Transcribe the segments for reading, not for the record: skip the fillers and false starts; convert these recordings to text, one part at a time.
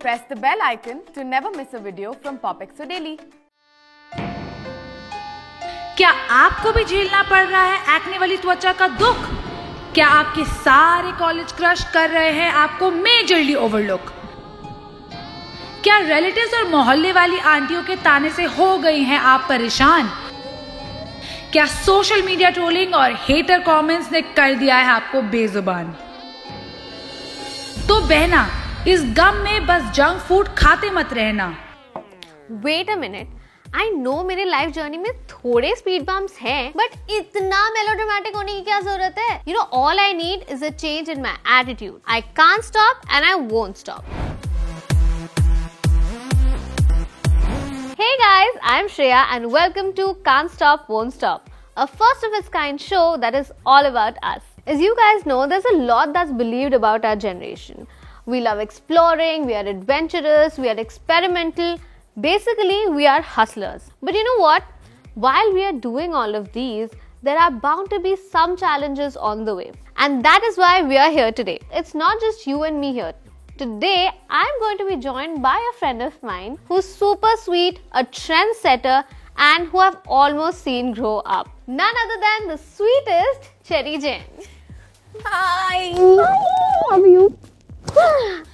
Press the bell icon to never miss a video from PopXO Daily. क्या आपको भी झेलना पड़ रहा है एक्ने वाली त्वचा का दुख? क्या आपके सारे कॉलेज क्रश कर रहे हैं आपको मेजरली ओवरलुक? क्या रिलेटिव्स और मोहल्ले वाली आंटियों के ताने से हो गई हैं आप परेशान? क्या सोशल मीडिया ट्रोलिंग और हेटर कमेंट्स ने कर दिया है आपको बेजुबान? तो बहना, इस गम में बस जंक फूड खाते मत रहना। Wait a minute. I know मेरे लाइफ जर्नी में थोड़े स्पीड बम्प्स हैं, बट इतना मेलोड्रामेटिक होने की क्या जरूरत है? You know, all I need is a change in my attitude. I can't stop and I won't stop. Hey guys, I'm Shreya and welcome to Can't Stop, Won't Stop, a first of its kind show that is all about us. As you guys know, there's a lot that's believed about our generation. We love exploring, we are adventurous, we are experimental. Basically, we are hustlers. But you know what? While we are doing all of these, there are bound to be some challenges on the way. And that is why we are here today. It's not just you and me here. Today, I'm going to be joined by a friend of mine who's super sweet, a trendsetter, and who I've almost seen grow up. None other than the sweetest Cherry Jain. Hi! How are you?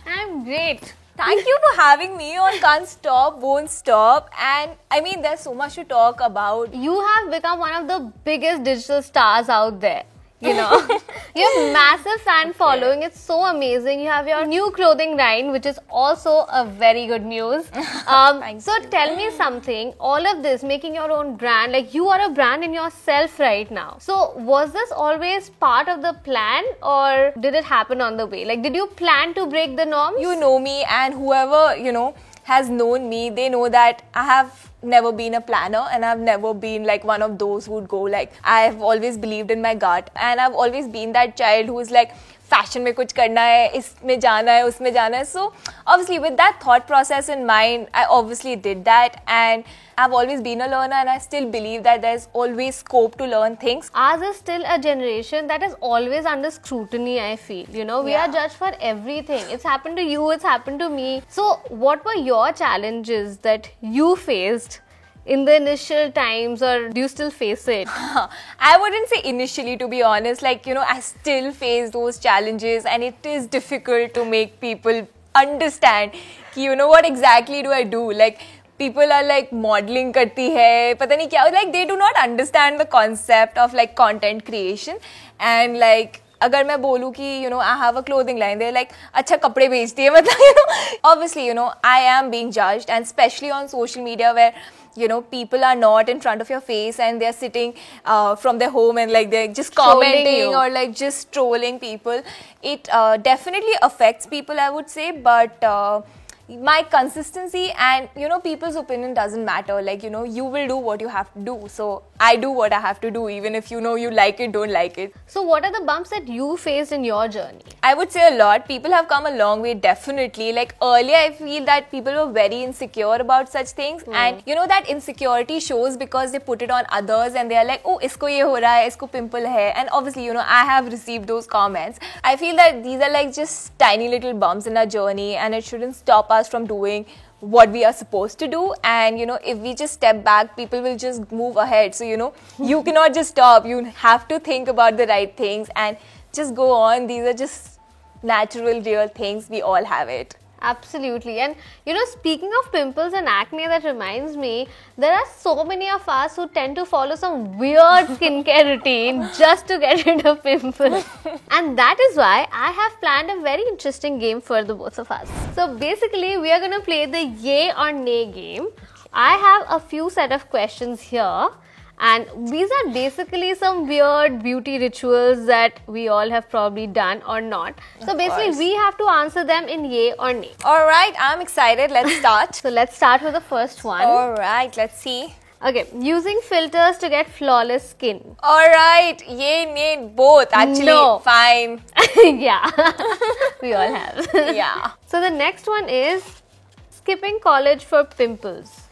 I'm great. Thank you for having me on Can't Stop, Won't Stop. And I mean, there's so much to talk about. You have become one of the biggest digital stars out there. You know, you have massive fan following. It's so amazing. You have your new clothing line, which is also a very good news. So tell me something. All of this, making your own brand, like you are a brand in yourself right now. So was this always part of the plan, or did it happen on the way? Like, did you plan to break the norms? You know me, and whoever, has known me, they know that I have never been a planner, and I've never been like one of those who would go like, I've always believed in my gut, and I've always been that child who's like, fashion में कुछ करना है, इसमें जाना है, उसमें जाना है. So obviously with that thought process in mind, I obviously did that, and I've always been a learner, and I still believe that there's always scope to learn things. Ours is still a generation that is always under scrutiny, I feel. You know, we are judged for everything. It's happened to you, it's happened to me. So what were your challenges that you faced in the initial times, or do you still face it? I wouldn't say initially, to be honest. Like, I still face those challenges, and it is difficult to make people understand, what exactly do I do? Like, people are like modeling करती है, पता नहीं क्या, like they do not understand the concept of like content creation. And like अगर मैं बोलूँ कि I have a clothing line, they're like अच्छा कपड़े बेचती है, मतलब obviously I am being judged, and especially on social media where people are not in front of your face and they're sitting from their home and like they're just commenting or like just trolling people. It definitely affects people, I would say, but my consistency and people's opinion doesn't matter. Like you will do what you have to do, so I do what I have to do, even if you like it, don't like it. So what are the bumps that you faced in your journey? I would say a lot. People have come a long way, definitely. Like earlier I feel that people were very insecure about such things, and that insecurity shows because they put it on others and they are like, oh, isko ye ho raha hai, isko pimple hai, and obviously I have received those comments. I feel that these are like just tiny little bumps in our journey, and it shouldn't stop us from doing what we are supposed to do. And if we just step back, people will just move ahead. So you cannot just stop. You have to think about the right things and just go on. These are just natural, real things. We all have it. Absolutely. And speaking of pimples and acne, that reminds me, there are so many of us who tend to follow some weird skincare routine just to get rid of pimples. And that is why I have planned a very interesting game for the both of us. So basically, we are going to play the yay or nay game. I have a few set of questions here, and these are basically some weird beauty rituals that we all have probably done or not. So basically, we have to answer them in yay or nay. Alright, I'm excited. Let's start. So let's start with the first one. Alright, let's see. Okay, using filters to get flawless skin. Alright, yay, nay, both. Actually, No. fine. Yeah, we all have. Yeah. So the next one is skipping college for pimples.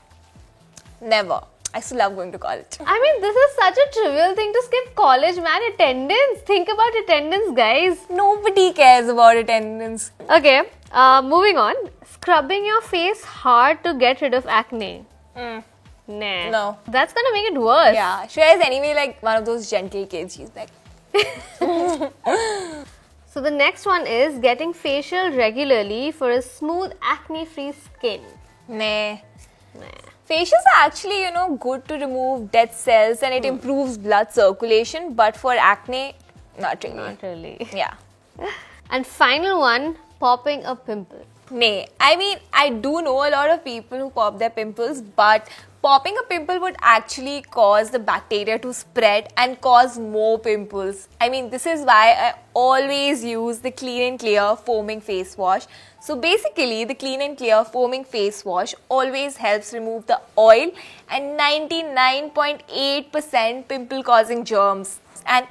Never. I still love going to college. I mean, this is such a trivial thing to skip college, man. Attendance. Think about attendance, guys. Nobody cares about attendance. Okay. Moving on. Scrubbing your face hard to get rid of acne. Nah. No. That's gonna make it worse. Yeah, Shreya is anyway like one of those gentle kids. She's like, So the next one is getting facial regularly for a smooth acne-free skin. nah. Facials are actually, good to remove dead cells and it improves blood circulation, but for acne, not really. Not really. Yeah. And final one, popping a pimple. Nay. I mean, I do know a lot of people who pop their pimples, but popping a pimple would actually cause the bacteria to spread and cause more pimples. I mean, this is why I always use the Clean and Clear foaming face wash. So basically, the Clean and Clear foaming face wash always helps remove the oil and 99.8% pimple causing germs. And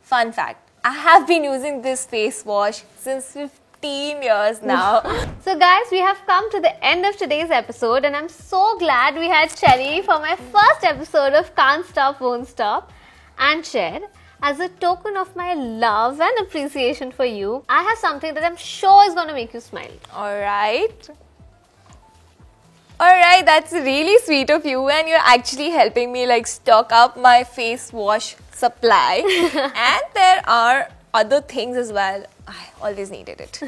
fun fact, I have been using this face wash since 15 years now. So guys, we have come to the end of today's episode and I'm so glad we had Cherry for my first episode of Can't Stop, Won't Stop. And Cher, as a token of my love and appreciation for you, I have something that I'm sure is going to make you smile. Alright, that's really sweet of you, and you're actually helping me like stock up my face wash supply. And there are other things as well. I always needed it.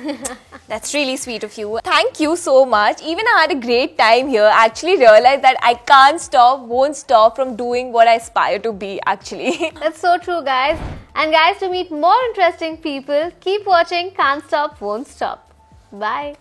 That's really sweet of you. Thank you so much. Even I had a great time here. I actually realized that I can't stop, won't stop from doing what I aspire to be actually. That's so true, guys. And guys, to meet more interesting people, keep watching Can't Stop, Won't Stop. Bye.